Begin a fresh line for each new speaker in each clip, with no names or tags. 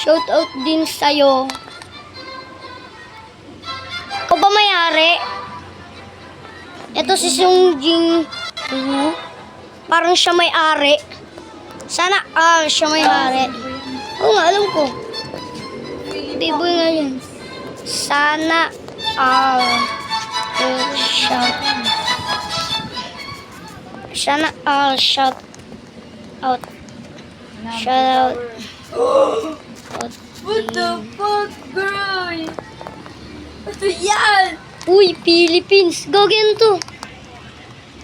Shoutout din sa'yo. Ikaw ba may-ari? Ito si Sungjin. Parang siya may-ari. Sana siya may-ari. Oo nga, alam ko. Biboy nga yun. Sana shout. Sana shout out. Shout out.
What the fuck, girl? Ano yan?
Uy, Philippines. Gagawin to.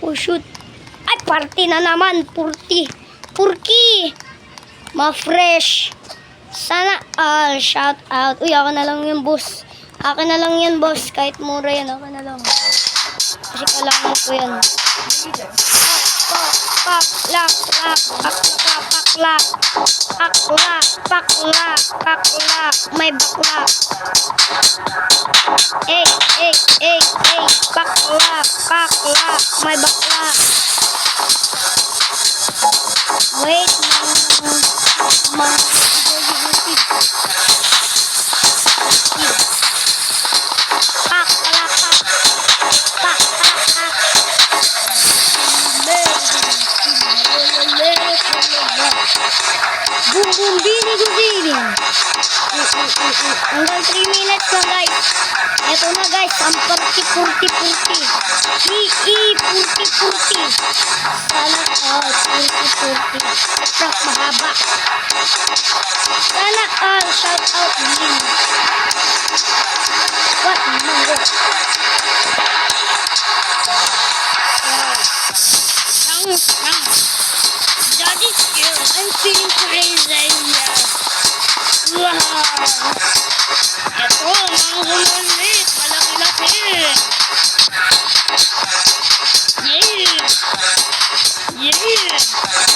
Oh, shoot. Ay, party na naman. Purki. Ma-fresh. Sana shout out. Uy, ako na lang yun, boss. Akin na lang yan, boss. Kahit mura yan, ako na lang. Kasi kailangan ko yan. Pakla. May bakla. Hey. Pakla. May bakla. Wait, Boom, bini. Hanggang 3 minutes na, guys. Eto na, guys. Ang purti. Purti. Sana purti. Rock mahaba. Sana shout out din. What? Mango. Daddy skill. I'm feeling crazy. Wow. Ito, mango maliit. Malaki-laki. Yeah.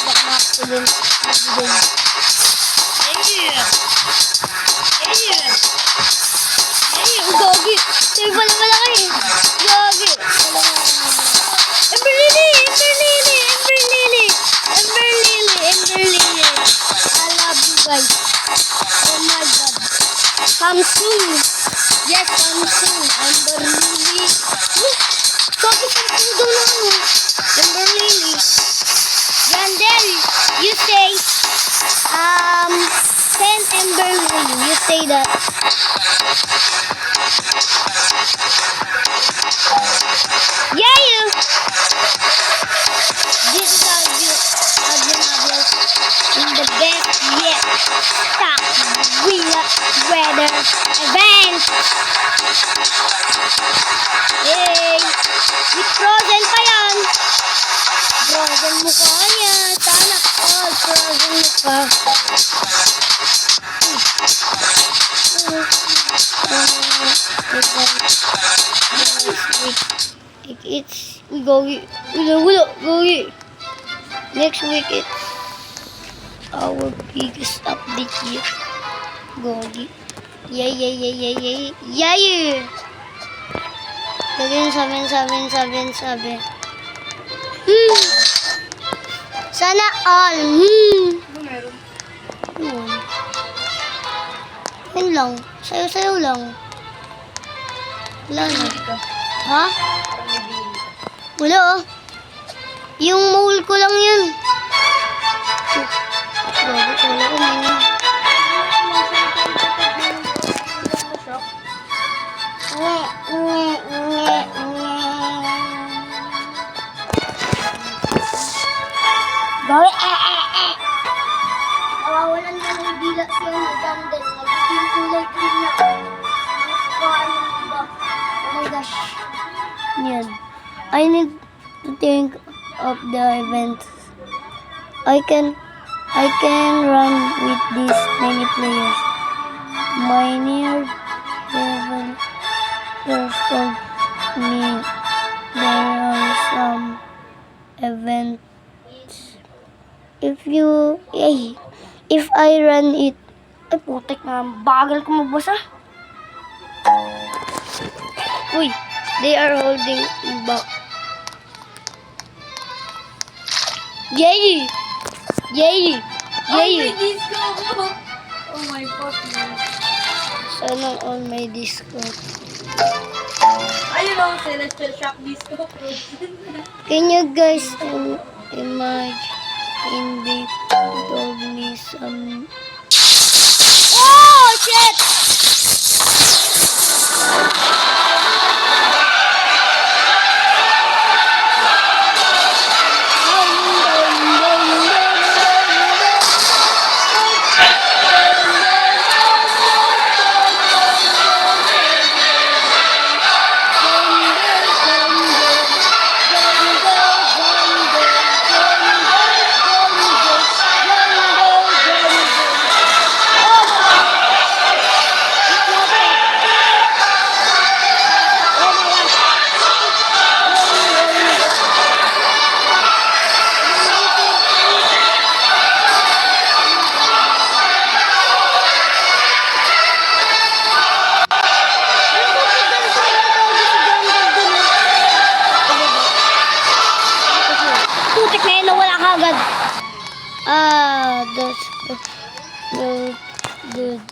Baka makulong. Gagi. Sa'yo pala malaki. Gagi. Emberlili. I love you guys. Oh my God. Samsung. Yes, Samsung. Emberlili. Sabi sa pudo na ano. Emberlili. Yandel, you say, send Emberlili. You say that. Yeah, you. This is Admin in the best yet stock weather event. Hey, with frozen pa yan. Frozen mukha niya. Sana all frozen mukha. It's Gogi. Next week it's our biggest update here. Gogi. Yay. Gagawin sabi. Sana all. Yun lang. Sayo lang. Wala na. Ha? Wala oh. Yung mole ko lang yun. Wala ko na. Bawi, nawawalan na ng dila siya ng candle. Nagiging kulay green na. Oh my gosh. Yan. I need to think of the event. I can run with these many players. My near level told me there are some events. If I run it, ay putik na, bagal ko magbasa. Uy, they are holding back. Yay!
Ay, may disco ko. Oh my partner.
Sana all my Discord.
Ayun o, Celestial Shock Disco.
Can you guys imagine in the told me some... Oh, shit! Putik na yun, nawala ka agad. That's good. Good.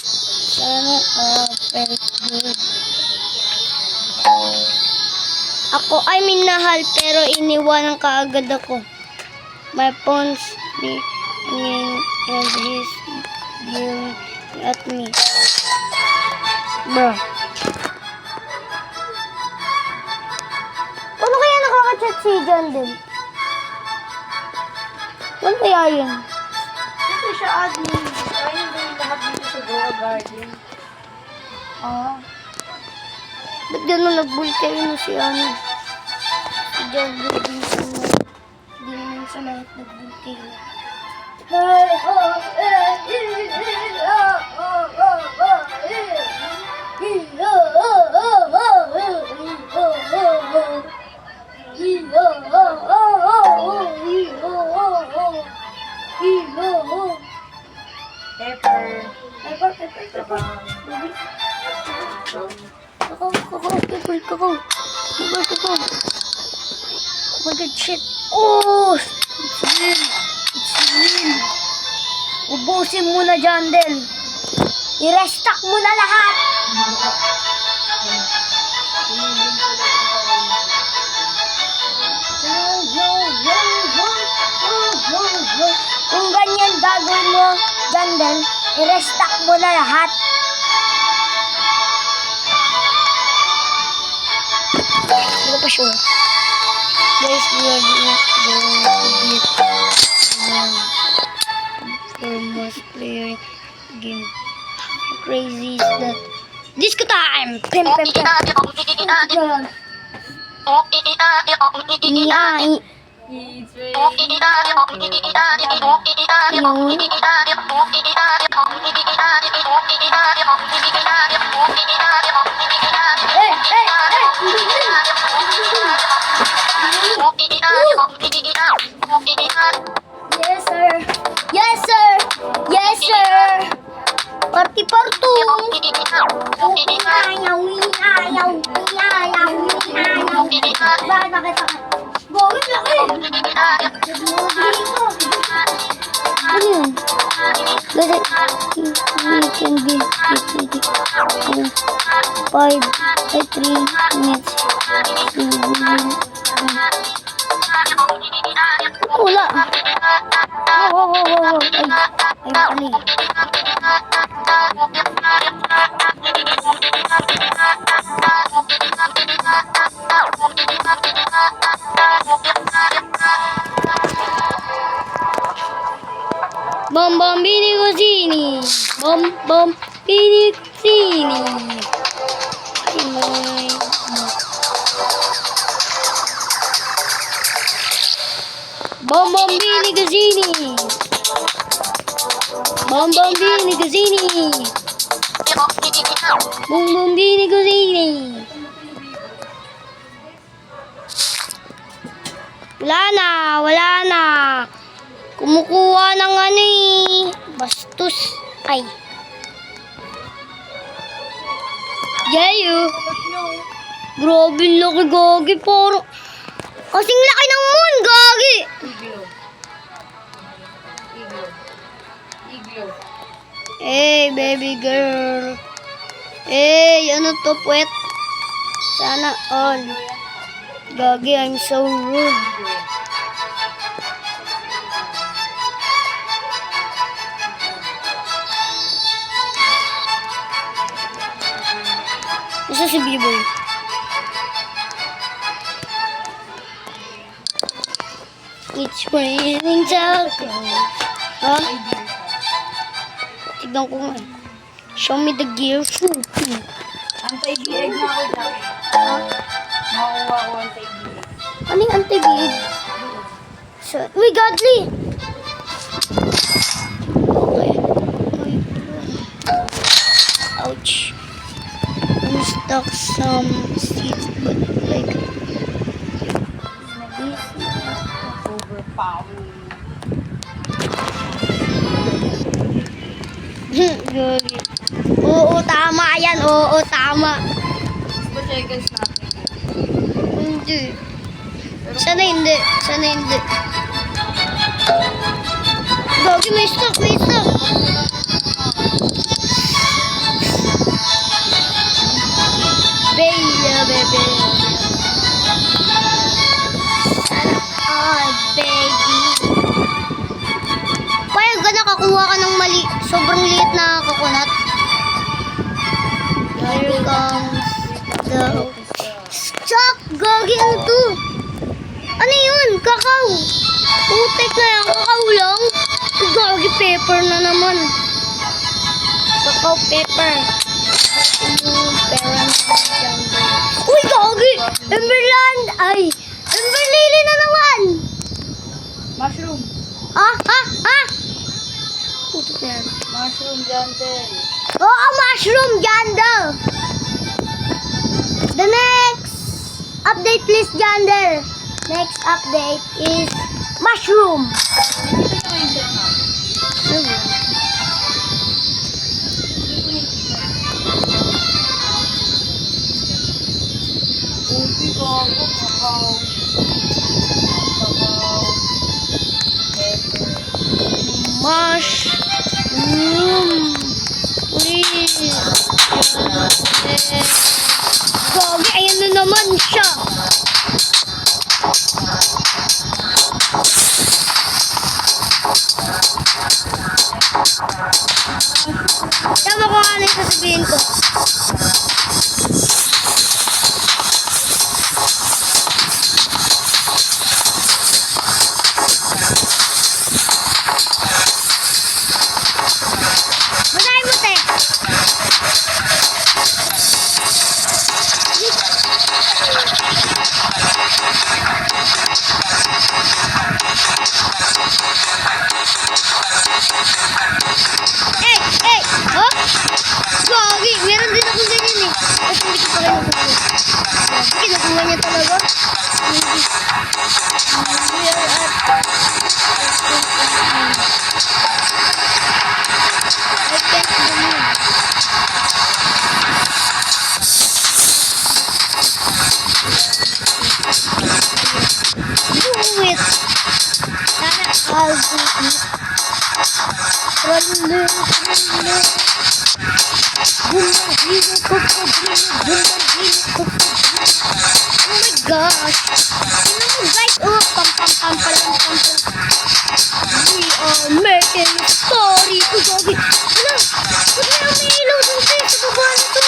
Sana, very good. Ako ay minahal pero iniwanan ka agad ako. My phone's ringing and he's yelling at me. Bro. Paano kaya nakaka-chat si John din? Ano kaya yun?
Siyempre siya admin. Ayun ba yung lahat dito sa Goa Garden?
Ba't gano'n nag-bully na si ano? Si John din hindi naman sa lahat nag-bully.
Pepper.
Kakao. Oh my god, shit. Oh! It's real. Ubusin mo na dyan din. I-restock mo na lahat. Kung ganyan gagawin mo dyan din, i-restock mo na lahat. Hindi ko pa sure. Guys, we are going to beat for most player game. How crazy is that? Disco time! Pim. Niai.
It's very...
Yes, sir. Party-party. Bakit laki? Ano yun? Kasi we can be 5 by 3 minutes. Wala. Ay, Bambini Cosini. Bambini Cosini. Bambini Cosini. Bambini Cosini. Bambini Cosini. Wala na. Kumukuha ng ano eh. Bastos. Ay. Yayo. Grabe laki gagi. Parang kasing laki ng moon gagi.
Iglo.
Hey, baby girl. Hey, ano to, puwet? Sana all. Gagi, I'm so rude. Nasa si B-boy? It's raining down. Ha? Tignan ko nga. Show me the gear.
Anti-BA na ako dyan. Makuha ko anti-BA.
Ano yung anti-bead? Uy, godly! Okay. Ouch. I'm stuck some seeds, but like...
Overpower.
Gagi. Oo, tama yan. Oo, tama.
Gusto seconds natin.
Hindi. Sana hindi. Sana hindi. Gagi, may stuck, may stuck. Bella, bebe. Sana all, baby. Payag ka nakakuha ka ng mali. Sobrang liit na coconut. Here comes the... Stop! Gagi, ano to? Ano yun? Kakao. Putek na yan. Kakao lang. Gagi, pepper na naman. Kakao, pepper. Uy, gagi! Emberland! Ay! Ember Lily na naman!
Mushroom.
Ah! Ah! Ah! Putok na yan.
Mushroom Jantel.
Oo, mushroom, Jandel! The next update, please, Jandel. Next update is mushroom.
Dito nyo kayo set na. Ubi ko ako. Kakao. Kakao. Pepper.
Mushroom. Please. Gagi, ayan na naman siya. Tama ko ano yung sasabihin ko. Basahin mo, te. Hey! Oh? Gagi, meron din ako ganyan eh. At hindi ko pa rin nakuha. Gagi, kinukuha niya talaga. Hindi. I can't believe. Do it. Sana I'll do it. Tralala, tralala. Bumahilo, kukubrilo, bumahilo, kukubrilo. Oh my gosh. Tingnan mo guys, oh, pam pam pam palam pam pam. We are making a story. Oh, gagi. Ano? Huwag na yung may ilaw dun sa baba nito.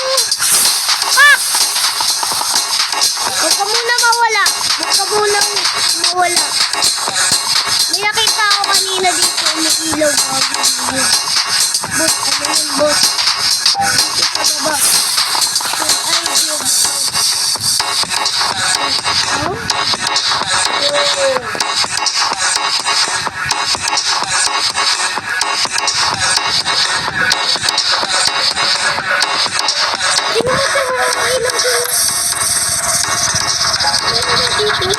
Ah! Huwag ka muna mawala. Huwag ka muna mawala. May nakita ako kanina dito, may ilaw. Boss, ano yun, boss? Dito sa baba. Ay, yun. Tingnan mo sa mga ilaw dun. Dito.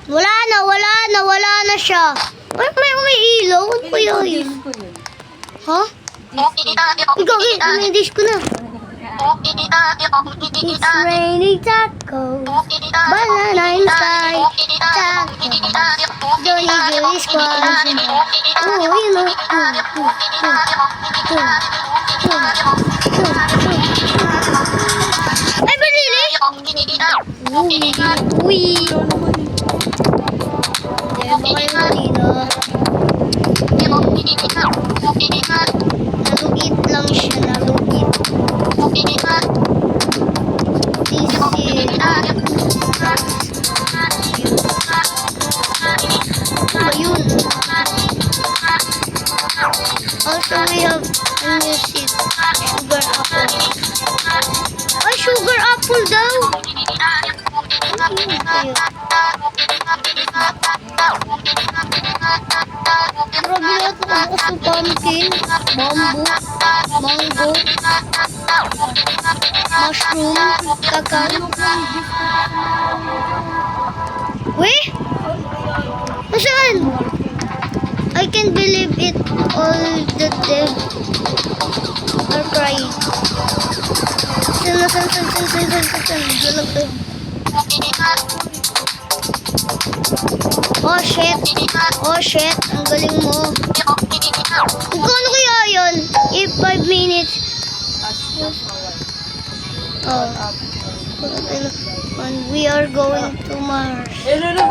Wala na siya. May ilaw. Ano kaya yun?
Disco yun.
Ha? Gagi, may disco na. It's raining taco. Banana inside. Taco. Johnny Joey Squad. Oh, you know. Ay, balili? Uy. Diba kayo kanina? Nalugit lang siya, nalugit. This is... Ano ba yun? Also, we have a new seed. Sugar apple. Ay, sugar apple daw. Ano yun kayo? Grabe na ito bukas ng pumpkin, bamboo, mango, mushroom, kakao. Weh? Nasaan? I can't believe it. All the dead are crying. San. Galag to. Oh shit, ang galing mo. Kung kaya yun? If 5 minutes. Oh. And we are going to Mars. Ayan na.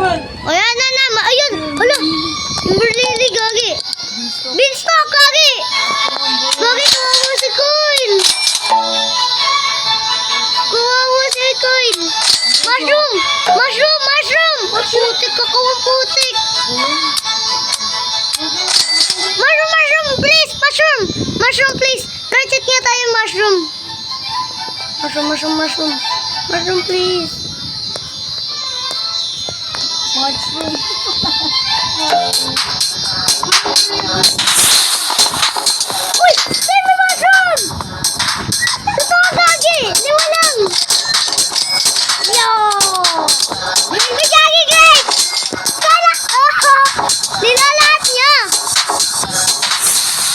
Ayun. Hala. Timberlily, gagi. Beanstalk, gagi. Gagi, kawawa si Coin. Mushroom. Putik ako, putik. Mushroom, please. Ratchet nga tayo, mushroom. Mushroom, please. Mushroom. Uy! Baby mushroom! Totoo, gagi! Liwa lang! Yo! Baby gagi, guys! Kala! Oh! Nilalas niya!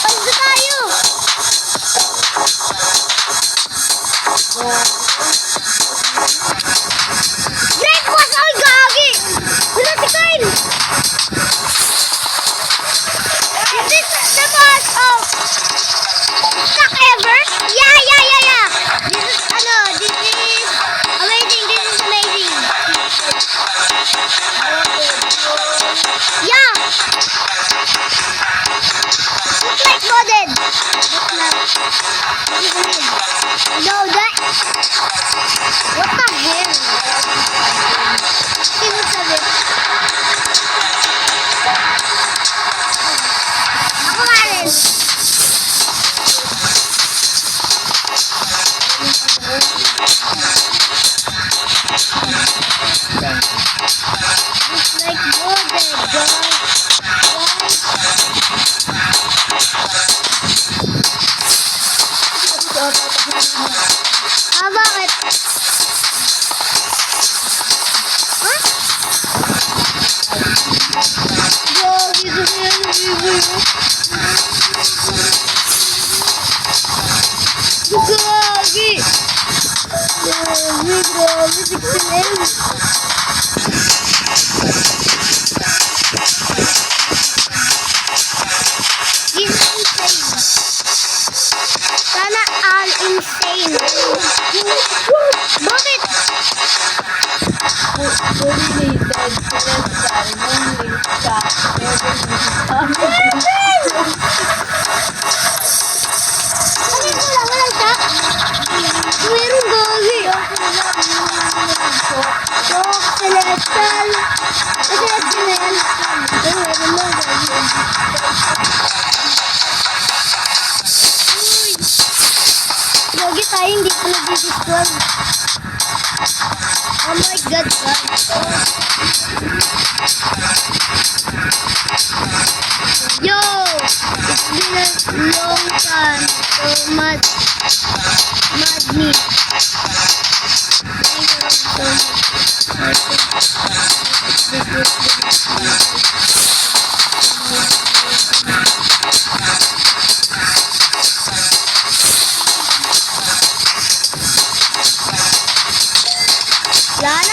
Pagod tayo! Breakfast! Ay, gagi! Wala si Kyle! Is this the most stuck ever? Yeah. This is amazing. Yeah. Looks like loaded. No, that. What the hell? Sino sabi? Ako nga rin. Looks like loaded, guys. Bakit? Ha? Gagi, gusto yan ng ibig. Gagi! Grabe, 16M. This is insane. Sana all insane. Bakit? Bakit wala siya? Meron gagi. Celestial. Celestial na yan. Meron mo gagi. Gagi tayo, hindi ko nag-discord. Oh my God, guys. Yo! It's been a long time. So mad me. Thank you so much. Lana,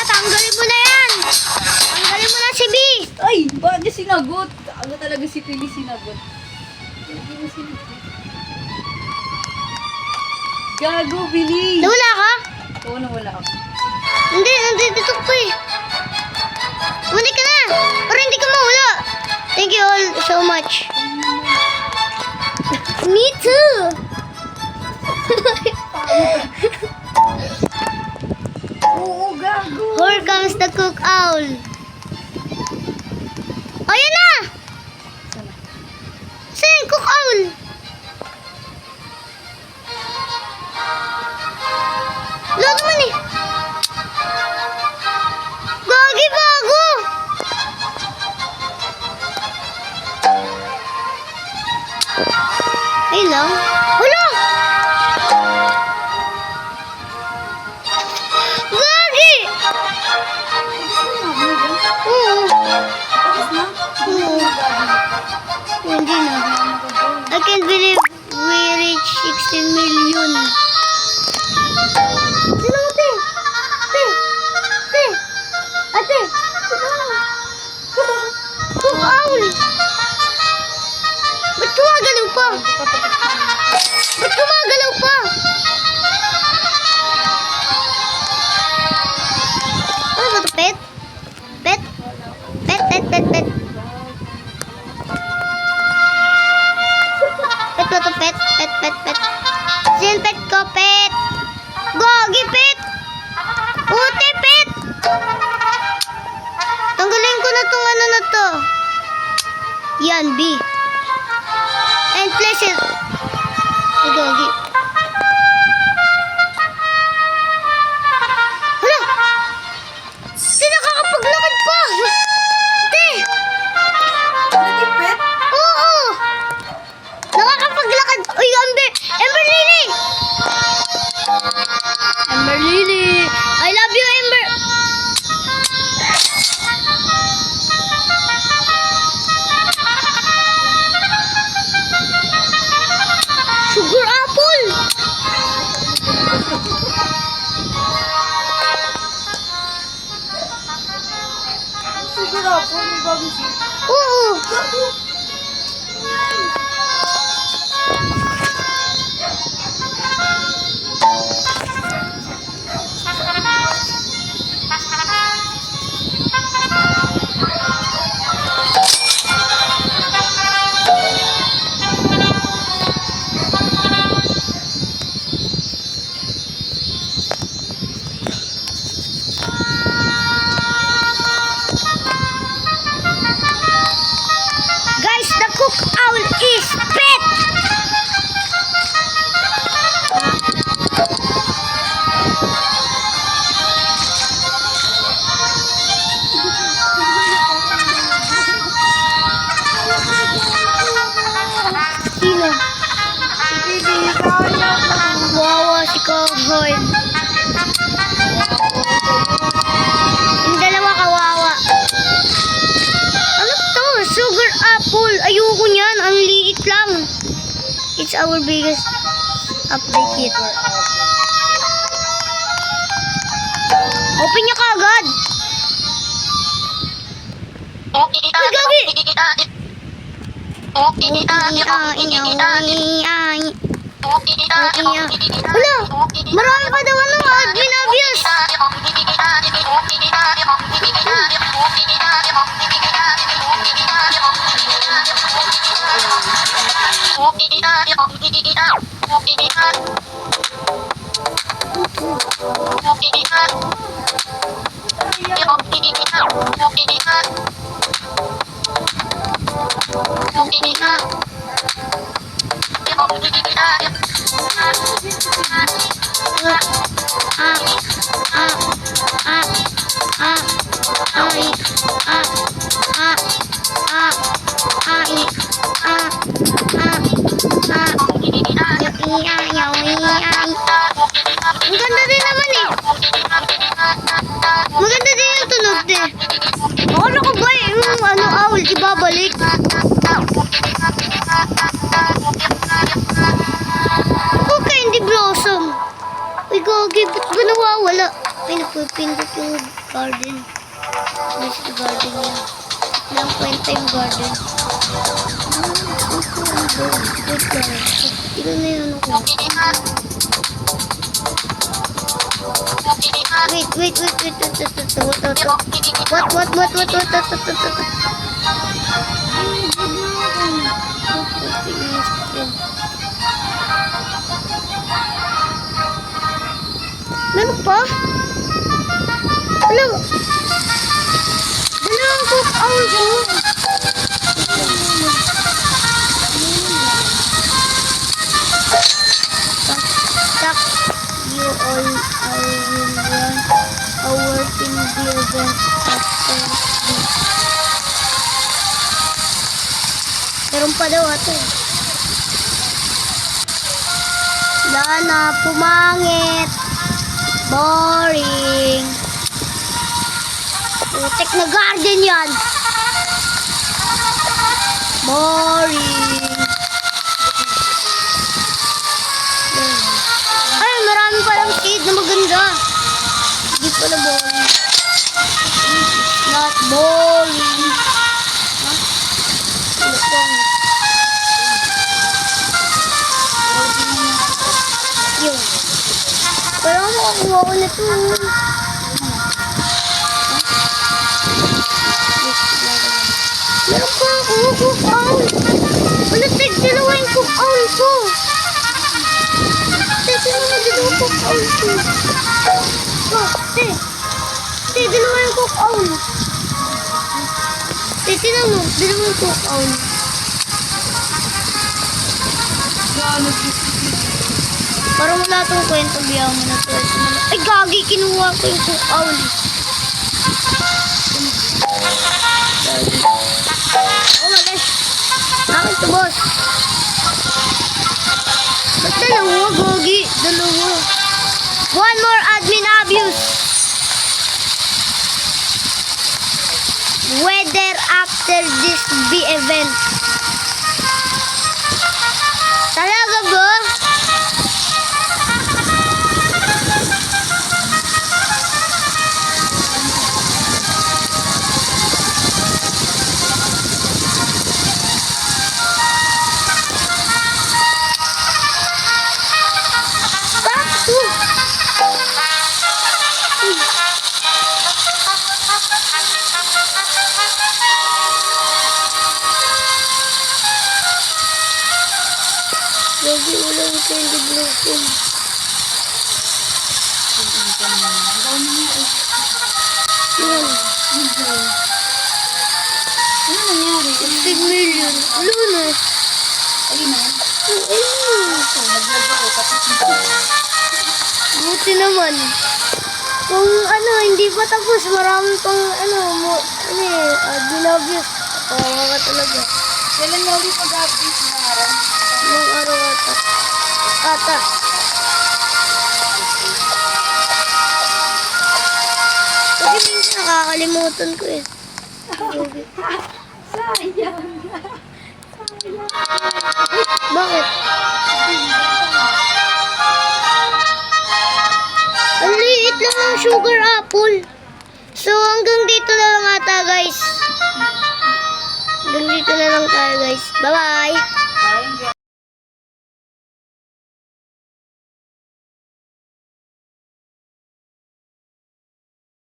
tanggalin mo na yan. Tanggalin mo na si B.
Ay, bakit niya sinagot? Ano talaga si Pili sinagot? Hindi mo sinagot. Gago, Billy!
Nawala ka?
Oo, nawala ako.
Hindi, nandito ko pa eh. Umalik ka na. Para hindi ka mawala. Thank you all so much. Me too.
Oo, gago!
Here comes the cook owl. Ayan na!
Sana.
Saan yung cook owl? Wala naman eh. Gagi, bago! Ay lang. Wala! Gagi! Oo. Oo. Hindi na. I can't believe we reached 16 million. Sino ate? Ate! Ate! Ate! Cook owl! Ba't gumagalaw pa? Ba't gumagalaw pa? Ano ba ito, pet? Pet? Pet, pet, pet, pet. Pet ba ito, pet? Pet, pet, pet. Sino pet ko, pet? Gogi, pet! Ute, pet! Tanggalin ko na tong ano na to. Yan, B. And pleasure. Ay, gogi. Hala! Di nakakapaglakad pa! Te!
Natipet?
Oo! Nakakapaglakad. Uy, Amber! Amber Lily! Amber Lily! I love you, Amber! Sugar apple!
Siguro ako, may bagong siya.
Oo! Guys, the cook owl is pet! Sino?
Pili, kaya mo.
Wawa si Cowboy. Yung dalawa kawawa. Ano to? Sugar apple. Ayoko niyan. Ang liit lang. It's our biggest update yet. Open niya kaagad. Uy, gagi! Wala! Marami pa daw ano, admin obvious! Ang ganda din naman eh. Maganda din yung tunog din. Ako bumalik. Ako Candy Blossom. Uy, Gogi, ba't ba nawawala? Ay, napipindot yung garden. Nice the garden niya. Walang kwenta yung garden. Wait lang. Ilan na yun ako? Wait. What? Meron pa? Alam. Dalawang cook owl ko. Tak. You all will run a working the event after this. Meron pa daw ito. Wala na, pumangit. Boring. Putek na garden yan. Boring. Ay, marami palang shade na maganda. Hindi pala boring. It's not boring. Ha? Ano pong? Yun. Pero makakuha ko na ito. Meron pa ako cook owl. Wala, tig, dalawa yung cook owl ko. Tignan mo, dalawa cook owl ko. Tig, dalawa yung cook owl. Tignan mo, dalawa yung cook owl. Parang wala itong kwento, biyaw mo na ito. Ay, gagi, kinuha ko yung cook owl. Oh my gosh. Akin to, boss. Ba't dalawa, Gogi? Dalawa. One more admin abuse. Weather after this big event. Talaga ba? Lagi ulang Candy Blossom. Yan.
Ano nangyari?
60 million. Wala na.
Ayun na.
Ayun.
Naglag ako tapos
Buti naman. Kung ano, hindi pa tapos, marami pang admin-abuse. Kawawa ka talaga.
kailan nga ulit pag-update na araw?
Ilang araw ata. Kasi minsan nakakalimutan ko eh.
Sayang.
Bakit? Ang liit lang ng sugar apple. So hanggang dito na lang ata guys. Hanggang dito na lang tayo guys. Bye bye!